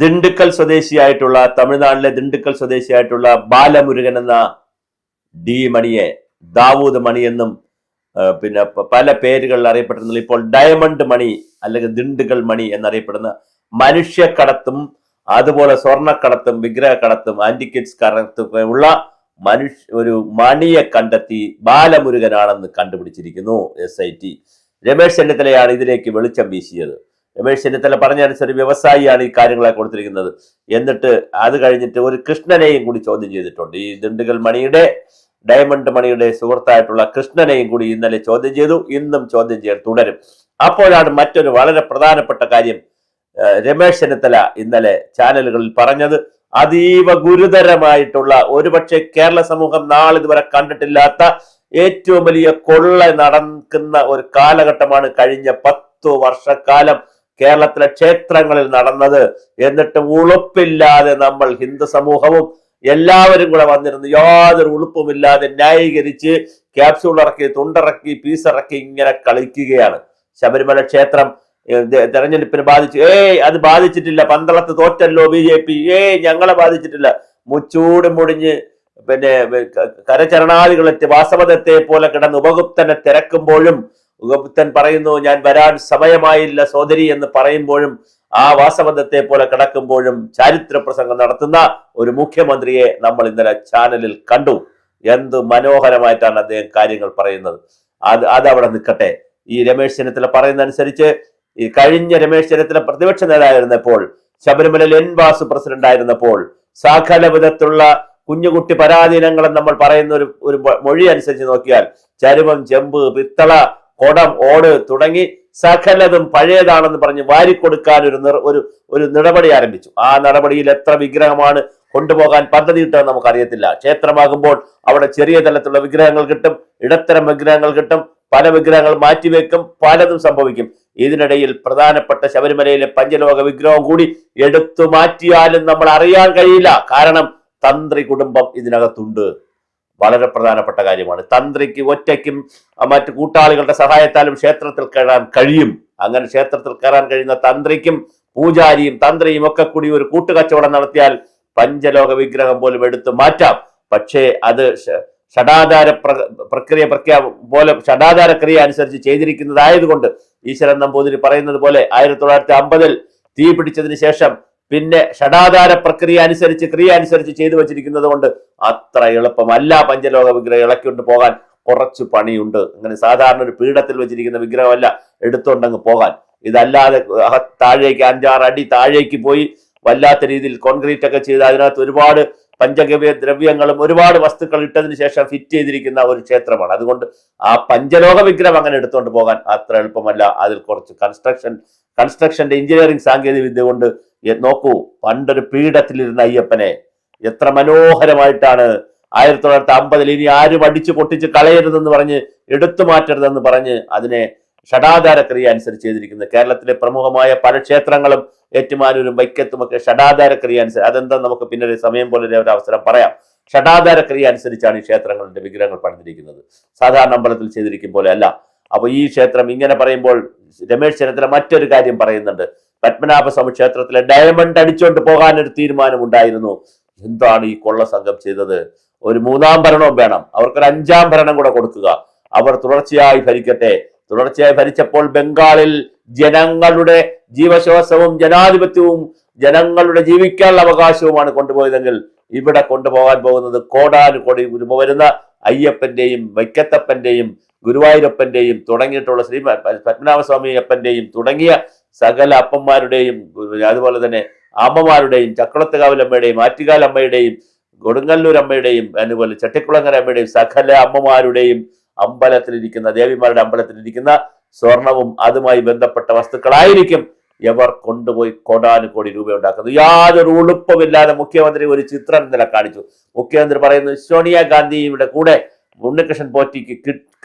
ദിണ്ടുക്കൽ സ്വദേശിയായിട്ടുള്ള തമിഴ്നാട്ടിലെ ദിണ്ടുക്കൽ സ്വദേശിയായിട്ടുള്ള ബാലമുരുകൻ എന്ന ഡി മണിയെ ദാവൂദ് മണി എന്നും പിന്നെ പല പേരുകളിൽ അറിയപ്പെട്ടിരുന്നത് ഇപ്പോൾ ഡയമണ്ട് മണി അല്ലെങ്കിൽ ദിണ്ടുകൽ മണി എന്നറിയപ്പെടുന്ന മനുഷ്യക്കടത്തും അതുപോലെ സ്വർണ്ണക്കടത്തും വിഗ്രഹക്കടത്തും ആന്റിക്കിറ്റ്സ് കടത്തും ഉള്ള ഒരു മണിയെ കണ്ടെത്തി ബാലമുരുകനാണെന്ന് കണ്ടുപിടിച്ചിരിക്കുന്നു SIT. രമേശ് ചെന്നിത്തലയാണ് ഇതിലേക്ക് വെളിച്ചം വീശിയത്. രമേശ് ചെന്നിത്തല പറഞ്ഞനുസരിച്ച് വ്യവസായിയാണ് ഈ കാര്യങ്ങളെ കൊടുത്തിരിക്കുന്നത്. എന്നിട്ട് അത് കഴിഞ്ഞിട്ട് ഒരു കൃഷ്ണനെയും കൂടി ചോദ്യം ചെയ്തിട്ടുണ്ട്. ഈ ദിണ്ടുകൽ മണിയുടെ ഡയമണ്ട് മണിയുടെ സുഹൃത്തായിട്ടുള്ള കൃഷ്ണനെയും കൂടി ഇന്നലെ ചോദ്യം ചെയ്തു. ഇന്നും ചോദ്യം ചെയ്യൽ തുടരും. അപ്പോഴാണ് മറ്റൊരു വളരെ പ്രധാനപ്പെട്ട കാര്യം രമേശ് ചെന്നിത്തല ഇന്നലെ ചാനലുകളിൽ പറഞ്ഞത്. അതീവ ഗുരുതരമായിട്ടുള്ള, ഒരുപക്ഷെ കേരള സമൂഹം നാളിതുവരെ കണ്ടിട്ടില്ലാത്ത ഏറ്റവും വലിയ കൊള്ള നടക്കുന്ന ഒരു കാലഘട്ടമാണ് കഴിഞ്ഞ 10 വർഷക്കാലം കേരളത്തിലെ ക്ഷേത്രങ്ങളിൽ നടന്നത്. എന്നിട്ട് ഉളുപ്പില്ലാതെ നമ്മൾ ഹിന്ദു സമൂഹവും എല്ലാവരും കൂടെ വന്നിരുന്നു യാതൊരു ഉളുപ്പുമില്ലാതെ ന്യായീകരിച്ച് ക്യാപ്സ്യൂൾ ഇറക്കി, തുണ്ടിറക്കി, പീസിറക്കി ഇങ്ങനെ കളിക്കുകയാണ്. ശബരിമല ക്ഷേത്രം തെരഞ്ഞെടുപ്പിന് ബാധിച്ചു. അത് ബാധിച്ചിട്ടില്ല, പന്തളത്ത് തോറ്റല്ലോ BJP. ഞങ്ങളെ ബാധിച്ചിട്ടില്ല. മുച്ചൂട് മുടിഞ്ഞ് പിന്നെ കരചരണാദികളെത്തി വാസവദത്തെ പോലെ കിടന്ന് ഉപഗുപ്തനെ തിരക്കുമ്പോഴും ഉപഗുപ്തൻ പറയുന്നു ഞാൻ വരാൻ സമയമായില്ല സോദരി എന്ന് പറയുമ്പോഴും ആ വാസവദത്തെ പോലെ കിടക്കുമ്പോഴും ചാരിത്ര പ്രസംഗം നടത്തുന്ന ഒരു മുഖ്യമന്ത്രിയെ നമ്മൾ ഇന്നലെ ചാനലിൽ കണ്ടു. എന്ത് മനോഹരമായിട്ടാണ് അദ്ദേഹം കാര്യങ്ങൾ പറയുന്നത്. അത് അവിടെ നിൽക്കട്ടെ. ഈ രമേശ് ചെന്നിത്തല പറയുന്നതനുസരിച്ച് ഈ കഴിഞ്ഞ രമേശ് ചെന്നിത്തല പ്രതിപക്ഷ നേതാവായിരുന്നപ്പോൾ, ശബരിമലയിൽ N വാസു പ്രസിഡന്റ് ആയിരുന്നപ്പോൾ സകല വിധത്തിലുള്ള കുഞ്ഞുകുട്ടി പരാധീനങ്ങളും നമ്മൾ പറയുന്ന ഒരു മൊഴി അനുസരിച്ച് നോക്കിയാൽ ചരുവം, ചെമ്പ്, പിത്തള, കൊടം, ഓട് തുടങ്ങി സകലതും പഴയതാണെന്ന് പറഞ്ഞ് വാരിക്കൊടുക്കാൻ ഒരു നടപടി ആരംഭിച്ചു. ആ നടപടിയിൽ എത്ര വിഗ്രഹമാണ് കൊണ്ടുപോകാൻ പദ്ധതിയിട്ടെന്ന് നമുക്കറിയത്തില്ല. ക്ഷേത്രമാകുമ്പോൾ അവിടെ ചെറിയ തലത്തിലുള്ള വിഗ്രഹങ്ങൾ കിട്ടും, ഇടത്തരം വിഗ്രഹങ്ങൾ കിട്ടും, പല വിഗ്രഹങ്ങൾ മാറ്റിവെക്കും, പലതും സംഭവിക്കും. ഇതിനിടയിൽ പ്രധാനപ്പെട്ട ശബരിമലയിലെ പഞ്ചലോക വിഗ്രഹം കൂടി എടുത്തു മാറ്റിയാലും നമ്മൾ അറിയാൻ കഴിയില്ല. കാരണം തന്ത്രി കുടുംബം ഇതിനകത്തുണ്ട്. വളരെ പ്രധാനപ്പെട്ട കാര്യമാണ്. തന്ത്രിക്ക് ഒറ്റയ്ക്കും മറ്റു കൂട്ടാളികളുടെ സഹായത്താലും ക്ഷേത്രത്തിൽ കയറാൻ കഴിയും. അങ്ങനെ ക്ഷേത്രത്തിൽ കയറാൻ കഴിയുന്ന തന്ത്രിക്കും പൂജാരിയും തന്ത്രിയും ഒക്കെ കൂടി ഒരു കൂട്ടുകച്ചവടം നടത്തിയാൽ പഞ്ചലോക വിഗ്രഹം പോലും എടുത്തു മാറ്റാം. പക്ഷേ അത് ഷഡാധാര പ്രക്രിയ പോലെ ഷഡാധാര ക്രിയ അനുസരിച്ച് ചെയ്തിരിക്കുന്നതായതുകൊണ്ട് ഈശ്വരൻ നമ്പൂതിരി പറയുന്നത് പോലെ 1950 തീ പിടിച്ചതിന് ശേഷം പിന്നെ ഷഡാധാര ക്രിയ അനുസരിച്ച് ചെയ്തു വെച്ചിരിക്കുന്നത് കൊണ്ട് അത്ര എളുപ്പമല്ല പഞ്ചലോക വിഗ്രഹം ഇളക്കിക്കൊണ്ട് പോകാൻ. കുറച്ച് പണിയുണ്ട്. അങ്ങനെ സാധാരണ ഒരു പീഠത്തിൽ വെച്ചിരിക്കുന്ന വിഗ്രഹമല്ല എടുത്തുകൊണ്ടങ്ങ് പോകാൻ. ഇതല്ലാതെ താഴേക്ക് 5-6 അടി താഴേക്ക് പോയി വല്ലാത്ത രീതിയിൽ കോൺക്രീറ്റ് ഒക്കെ ചെയ്ത് അതിനകത്ത് ഒരുപാട് പഞ്ചഗവ്യ ദ്രവ്യങ്ങളും ഒരുപാട് വസ്തുക്കൾ ഇട്ടതിന് ശേഷം ഫിറ്റ് ചെയ്തിരിക്കുന്ന ഒരു ക്ഷേത്രമാണ്. അതുകൊണ്ട് ആ പഞ്ചലോക വിഗ്രഹം അങ്ങനെ എടുത്തുകൊണ്ട് പോകാൻ അത്ര എളുപ്പമല്ല. അതിൽ കുറച്ച് കൺസ്ട്രക്ഷന്റെ എഞ്ചിനീയറിംഗ് സാങ്കേതിക വിദ്യ കൊണ്ട് നോക്കൂ. പണ്ടൊരു പീഠത്തിലിരുന്ന അയ്യപ്പനെ എത്ര മനോഹരമായിട്ടാണ് 1950 ഇനി ആരും അടിച്ചു പൊട്ടിച്ച് കളയരുതെന്ന് പറഞ്ഞ് എടുത്തു മാറ്റരുതെന്ന് പറഞ്ഞ് അതിനെ ഷഡാധാര ക്രിയ അനുസരിച്ച് ചെയ്തിരിക്കുന്നത്. കേരളത്തിലെ പ്രമുഖമായ പല ക്ഷേത്രങ്ങളും ഏറ്റുമാനൂരും വൈക്കത്തുമൊക്കെ ഷഡാധാര ക്രിയ അനുസരിച്ച്, അതെന്താ നമുക്ക് പിന്നെ സമയം പോലെ ഒരു അവസരം പറയാം. ഷഡാധാര ക്രിയ അനുസരിച്ചാണ് ഈ ക്ഷേത്രങ്ങളുടെ വിഗ്രഹങ്ങൾ പണിതിരിക്കുന്നത്. സാധാരണ അമ്പലത്തിൽ ചെയ്തിരിക്കും പോലെ അല്ല. അപ്പൊ ഈ ക്ഷേത്രം ഇങ്ങനെ പറയുമ്പോൾ രമേശ് ചെന്നിത്തല മറ്റൊരു കാര്യം പറയുന്നുണ്ട്. പത്മനാഭസ്വാമി ക്ഷേത്രത്തിലെ ഡയമണ്ട് അടിച്ചുകൊണ്ട് പോകാൻ ഒരു തീരുമാനമുണ്ടായിരുന്നു. എന്താണ് ഈ കൊള്ള സംഘം ചെയ്തത്? ഒരു 3ാം ഭരണവും വേണം, അവർക്കൊരു 5ാം ഭരണം കൂടെ കൊടുക്കുക. അവർ തുടർച്ചയായി ഭരിക്കട്ടെ. തുടർച്ചയായി ഭരിച്ചപ്പോൾ ബംഗാളിൽ ജനങ്ങളുടെ ജീവശ്വാസവും ജനാധിപത്യവും ജനങ്ങളുടെ ജീവിക്കാനുള്ള അവകാശവുമാണ് കൊണ്ടുപോയതെങ്കിൽ ഇവിടെ കൊണ്ടുപോകാൻ പോകുന്നത് കോടാനുകോടി വരുന്ന അയ്യപ്പന്റെയും വൈക്കത്തപ്പന്റെയും ഗുരുവായൂരപ്പന്റെയും തുടങ്ങിയിട്ടുള്ള ശ്രീ പത്മനാഭസ്വാമി അപ്പന്റെയും തുടങ്ങിയ സകല അപ്പന്മാരുടെയും അതുപോലെ തന്നെ അമ്മമാരുടെയും ചക്കുളത്തുകാവിലമ്മയുടെയും ആറ്റുകാലമ്മയുടെയും കൊടുങ്ങല്ലൂർ അമ്മയുടെയും അതുപോലെ ചട്ടിക്കുളങ്ങര അമ്മയുടെയും സകല അമ്മമാരുടെയും അമ്പലത്തിലിരിക്കുന്ന ദേവിമാരുടെ അമ്പലത്തിലിരിക്കുന്ന സ്വർണവും അതുമായി ബന്ധപ്പെട്ട വസ്തുക്കളായിരിക്കും ഇവർ കൊണ്ടുപോയി കോടാനുകോടി രൂപ ഉണ്ടാക്കുന്നത്. യാതൊരു ഉളുപ്പമില്ലാതെ മുഖ്യമന്ത്രി ഒരു ചിത്രം ഇന്നലെ കാണിച്ചു. മുഖ്യമന്ത്രി പറയുന്നു സോണിയാഗാന്ധിയുടെ കൂടെ ഉണ്ണികൃഷ്ണൻ പോറ്റിക്ക്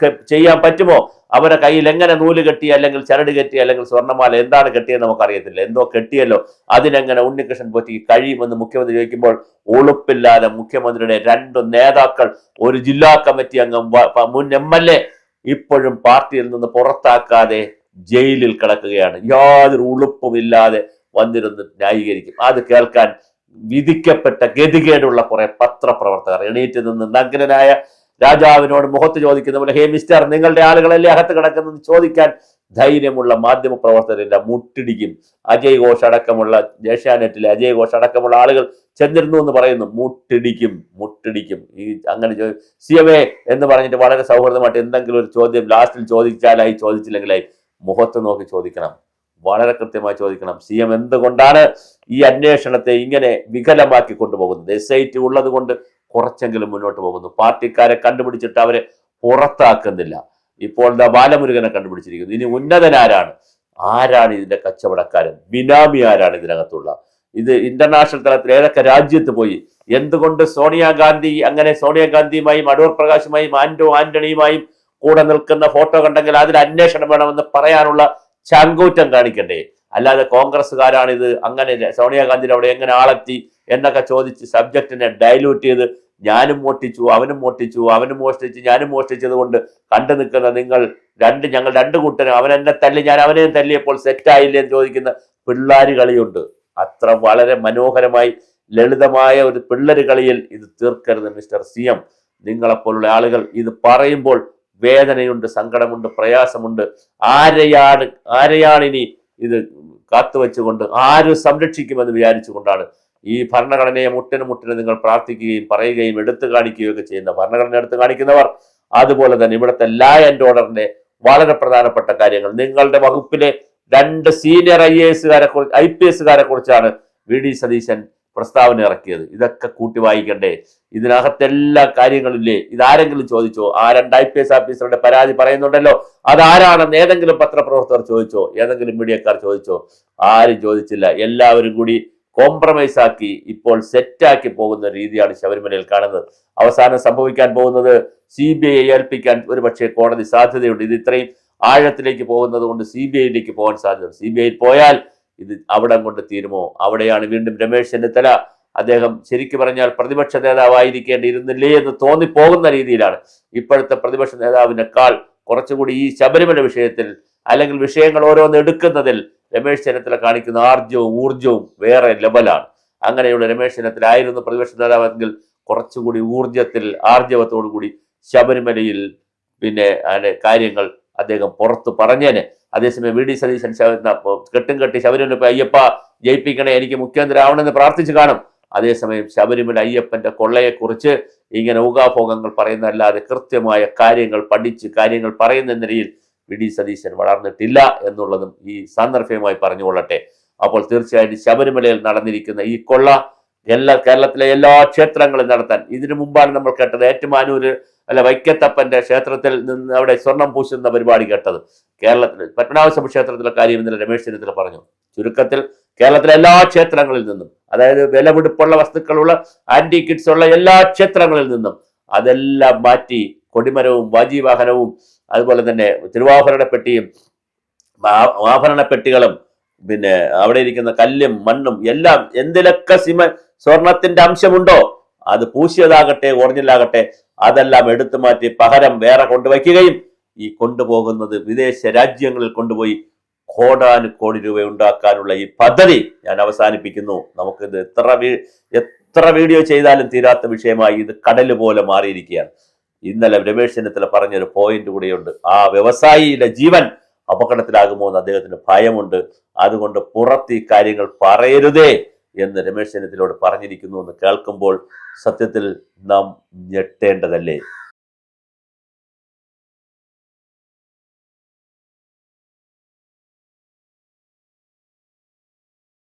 ചെയ്യാൻ പറ്റുമോ? അവരെ കയ്യിൽ എങ്ങനെ നൂല് കെട്ടി അല്ലെങ്കിൽ ചരട് കെട്ടി അല്ലെങ്കിൽ സ്വർണ്ണമാല എന്താണ് കെട്ടിയെന്ന് നമുക്കറിയത്തില്ല. എന്തോ കെട്ടിയല്ലോ, അതിനെങ്ങനെ ഉണ്ണികൃഷ്ണൻ പോറ്റിക്ക് കഴിയുമെന്ന് മുഖ്യമന്ത്രി ചോദിക്കുമ്പോൾ ഉളുപ്പില്ലാതെ മുഖ്യമന്ത്രിയുടെ 2 നേതാക്കൾ, ഒരു ജില്ലാ കമ്മിറ്റി അംഗം, മുൻ MLA ഇപ്പോഴും പാർട്ടിയിൽ നിന്ന് പുറത്താക്കാതെ ജയിലിൽ കിടക്കുകയാണ്. യാതൊരു ഉളുപ്പുമില്ലാതെ വന്നിരുന്ന് ന്യായീകരിക്കും. അത് കേൾക്കാൻ വിധിക്കപ്പെട്ട ഗതികേടുള്ള കുറെ പത്രപ്രവർത്തകർ എണീറ്റ് നിന്ന് നഗ്നനായ രാജാവിനോട് മുഖത്ത് ചോദിക്കുന്ന പോലെ, ഹേ മിസ്റ്റർ, നിങ്ങളുടെ ആളുകളല്ലേ അകത്ത് കിടക്കുന്നത് ചോദിക്കാൻ ധൈര്യമുള്ള മാധ്യമ പ്രവർത്തകരില്ല, മുട്ടിടിക്കും. അജയ് ഘോഷ് അടക്കമുള്ള ഏഷ്യാനെറ്റിലെ അജയ് ഘോഷ് അടക്കമുള്ള ആളുകൾ ചെന്നിരുന്നു എന്ന് പറയുന്നു. മുട്ടിടിക്കും. ഈ അങ്ങനെ CMA എന്ന് പറഞ്ഞിട്ട് വളരെ സൗഹൃദമായിട്ട് എന്തെങ്കിലും ഒരു ചോദ്യം ലാസ്റ്റിൽ ചോദിച്ചാലായി, ചോദിച്ചില്ലെങ്കിലായി. മുഖത്ത് നോക്കി ചോദിക്കണം, വളരെ കൃത്യമായി ചോദിക്കണം. CM എന്തുകൊണ്ടാണ് ഈ അന്വേഷണത്തെ ഇങ്ങനെ വികലമാക്കി കൊണ്ടുപോകുന്നത്? SIT ഉള്ളത് കൊണ്ട് കുറച്ചെങ്കിലും മുന്നോട്ട് പോകുന്നു. പാർട്ടിക്കാരെ കണ്ടുപിടിച്ചിട്ട് അവരെ പുറത്താക്കുന്നില്ല. ഇപ്പോൾ ബാലമുരുകനെ കണ്ടുപിടിച്ചിരിക്കുന്നു. ഇനി ഉന്നതനാരാണ്? ആരാണ് ഇതിന്റെ കച്ചവടക്കാരൻ? ബിനാമി ആരാണ് ഇതിനകത്തുള്ള? ഇത് ഇന്റർനാഷണൽ തലത്തിൽ ഏതൊക്കെ രാജ്യത്ത് പോയി? എന്തുകൊണ്ട് സോണിയാഗാന്ധി അങ്ങനെ സോണിയാഗാന്ധിയുമായും അടൂർ പ്രകാശുമായും ആന്റണിയുമായും കൂടെ നിൽക്കുന്ന ഫോട്ടോ കണ്ടെങ്കിൽ അതിൽ അന്വേഷണം വേണമെന്ന് പറയാനുള്ള ചങ്കൂറ്റം കാണിക്കണ്ടേ? അല്ലാതെ കോൺഗ്രസ്സുകാരാണ് ഇത് അങ്ങനെ സോണിയാഗാന്ധിയുടെ അവിടെ എങ്ങനെ ആളെത്തി എന്നൊക്കെ ചോദിച്ച് സബ്ജക്റ്റിനെ ഡൈല്യൂട്ട് ചെയ്ത് ഞാനും മോഷ്ടിച്ചു അവനും മോഷ്ടിച്ചു ഞാനും മോഷ്ടിച്ചത് കൊണ്ട് കണ്ടു നിൽക്കുന്ന ഞങ്ങൾ രണ്ടു കൂട്ടരും അവൻ എന്നെ തല്ലി ഞാൻ അവനെയും തല്ലിയപ്പോൾ സെറ്റായില്ലേ എന്ന് ചോദിക്കുന്ന പിള്ളേര് കളിയുണ്ട്. അത്ര വളരെ മനോഹരമായി ലളിതമായ ഒരു പിള്ളേര് കളിയിൽ ഇത് തീർക്കരുത് മിസ്റ്റർ CM. നിങ്ങളെപ്പോലുള്ള ആളുകൾ ഇത് പറയുമ്പോൾ വേദനയുണ്ട്, സങ്കടമുണ്ട്, പ്രയാസമുണ്ട്. ആരെയാണ് ഇനി ഇത് കാത്തുവെച്ചുകൊണ്ട് ആര് സംരക്ഷിക്കുമെന്ന് വിചാരിച്ചുകൊണ്ടാണ് ഈ ഭരണഘടനയെ മുട്ടിന് നിങ്ങൾ പ്രാർത്ഥിക്കുകയും പറയുകയും എടുത്തു കാണിക്കുകയും ഒക്കെ ചെയ്യുന്ന ഭരണഘടന എടുത്തു കാണിക്കുന്നവർ? അതുപോലെ തന്നെ ഇവിടുത്തെ ലാ ആൻഡ് ഓർഡറിന്റെ വളരെ പ്രധാനപ്പെട്ട കാര്യങ്ങൾ നിങ്ങളുടെ വകുപ്പിലെ 2 സീനിയർ IPS കുറിച്ചാണ് VD സതീശൻ പ്രസ്താവന ഇറക്കിയത്. ഇതൊക്കെ കൂട്ടി വായിക്കണ്ടേ? ഇതിനകത്തെല്ലാ കാര്യങ്ങളില്ലേ? ഇതാരെങ്കിലും ചോദിച്ചോ? ആ 2 IPS ഓഫീസറുടെ പരാതി പറയുന്നുണ്ടല്ലോ, അതാരാണെന്ന് ഏതെങ്കിലും പത്രപ്രവർത്തകർ ചോദിച്ചോ? ഏതെങ്കിലും മീഡിയക്കാർ ചോദിച്ചോ? ആരും ചോദിച്ചില്ല. എല്ലാവരും കൂടി കോംപ്രമൈസ് ആക്കി ഇപ്പോൾ സെറ്റാക്കി പോകുന്ന രീതിയാണ് ശബരിമലയിൽ കാണുന്നത്. അവസാനം സംഭവിക്കാൻ പോകുന്നത് CBI ഏൽപ്പിക്കാൻ ഒരുപക്ഷെ കോടതി സാധ്യതയുണ്ട്. ഇത് ഇത്രയും ആഴത്തിലേക്ക് പോകുന്നത് കൊണ്ട് CBIയിലേക്ക് പോകാൻ സാധ്യത. CBI പോയാൽ ഇത് അവിടെ കൊണ്ട് തീരുമോ? അവിടെയാണ് വീണ്ടും രമേശ് ചെന്നിത്തല, അദ്ദേഹം ശരിക്കും പറഞ്ഞാൽ പ്രതിപക്ഷ നേതാവായിരിക്കേണ്ടിയിരുന്നില്ലേ എന്ന് തോന്നിപ്പോകുന്ന രീതിയിലാണ് ഇപ്പോഴത്തെ പ്രതിപക്ഷ നേതാവിനേക്കാൾ കുറച്ചുകൂടി ഈ ശബരിമല വിഷയത്തിൽ അല്ലെങ്കിൽ വിഷയങ്ങൾ ഓരോന്ന് എടുക്കുന്നതിൽ രമേശ് ചെന്നിത്തല കാണിക്കുന്ന ഊർജവും വേറെ ലെവലാണ്. അങ്ങനെയുള്ള രമേശ് ചെന്നിത്തല ആയിരുന്നു പ്രതിപക്ഷ നേതാവെങ്കിൽ കുറച്ചുകൂടി ആർജവത്തോടു കൂടി ശബരിമലയിൽ കാര്യങ്ങൾ അദ്ദേഹം പുറത്ത് പറഞ്ഞേനെ. അതേസമയം VD സതീശൻ കെട്ടും കെട്ടി ശബരിമല അയ്യപ്പ ജയിപ്പിക്കണേ, എനിക്ക് മുഖ്യമന്ത്രി ആവണമെന്ന് പ്രാർത്ഥിച്ചു കാണും. അതേസമയം ശബരിമല അയ്യപ്പന്റെ കൊള്ളയെക്കുറിച്ച് ഇങ്ങനെ ഊഹാഭോഗങ്ങൾ പറയുന്നതല്ലാതെ കൃത്യമായ കാര്യങ്ങൾ പഠിച്ച് കാര്യങ്ങൾ പറയുന്ന നിലയിൽ VD സതീശൻ വളർന്നിട്ടില്ല എന്നുള്ളതും ഈ സാന്ദർഭികമായി പറഞ്ഞുകൊള്ളട്ടെ. അപ്പോൾ തീർച്ചയായിട്ടും ശബരിമലയിൽ നടന്നിരിക്കുന്ന ഈ കൊള്ള കേരളത്തിലെ എല്ലാ ക്ഷേത്രങ്ങളും നടത്താൻ, ഇതിനു മുമ്പാണ് നമ്മൾ കേട്ടത് ഏറ്റുമാനൂര് വൈക്കത്തപ്പന്റെ ക്ഷേത്രത്തിൽ നിന്ന് അവിടെ സ്വർണം പൂശുന്ന പരിപാടി കേട്ടത്. കേരളത്തിൽ പത്മനാഭസ്വാമി ക്ഷേത്രത്തിലെ കാര്യം ഇന്നലെ രമേശ് ചെന്നിത്തല പറഞ്ഞു. ചുരുക്കത്തിൽ കേരളത്തിലെ എല്ലാ ക്ഷേത്രങ്ങളിൽ നിന്നും, അതായത് വിലപിടിപ്പുള്ള വസ്തുക്കളുള്ള ആന്റിക്കിഡ്സ് ഉള്ള എല്ലാ ക്ഷേത്രങ്ങളിൽ നിന്നും അതെല്ലാം മാറ്റി കൊടിമരവും വാജീവാഹനവും അതുപോലെ തന്നെ തിരുവാഭരണ പെട്ടിയും ആഭരണ പെട്ടികളും അവിടെ ഇരിക്കുന്ന കല്ലും മണ്ണും എല്ലാം എന്തിലൊക്കെ സ്വർണത്തിന്റെ അംശമുണ്ടോ അത് പൂശിയതാകട്ടെ ഒറിജിനലാകട്ടെ അതെല്ലാം എടുത്തു മാറ്റി പകരം വേറെ കൊണ്ടുവയ്ക്കുകയും ഈ കൊണ്ടുപോകുന്നത് വിദേശ രാജ്യങ്ങളിൽ കൊണ്ടുപോയി കോടാനുകോടി രൂപ ഉണ്ടാക്കാനുള്ള ഈ പദ്ധതി ഞാൻ അവസാനിപ്പിക്കുന്നു. നമുക്കിത് എത്ര വീഡിയോ ചെയ്താലും തീരാത്ത വിഷയമായി ഇത് കടല് പോലെ മാറിയിരിക്കുകയാണ്. ഇന്നലെ രമേശ് ചെന്നിത്തല പറഞ്ഞൊരു പോയിന്റ് കൂടിയുണ്ട്. ആ വ്യവസായിയുടെ ജീവൻ അപകടത്തിലാകുമോ എന്ന് അദ്ദേഹത്തിന് ഭയമുണ്ട്. അതുകൊണ്ട് പുറത്ത് ഈ കാര്യങ്ങൾ പറയരുതേ എന്ന് രമേശ് ചെന്നിത്തലയോട് പറഞ്ഞിരിക്കുന്നു എന്ന് കേൾക്കുമ്പോൾ സത്യത്തിൽ നാം ഞെട്ടേണ്ടതല്ലേ?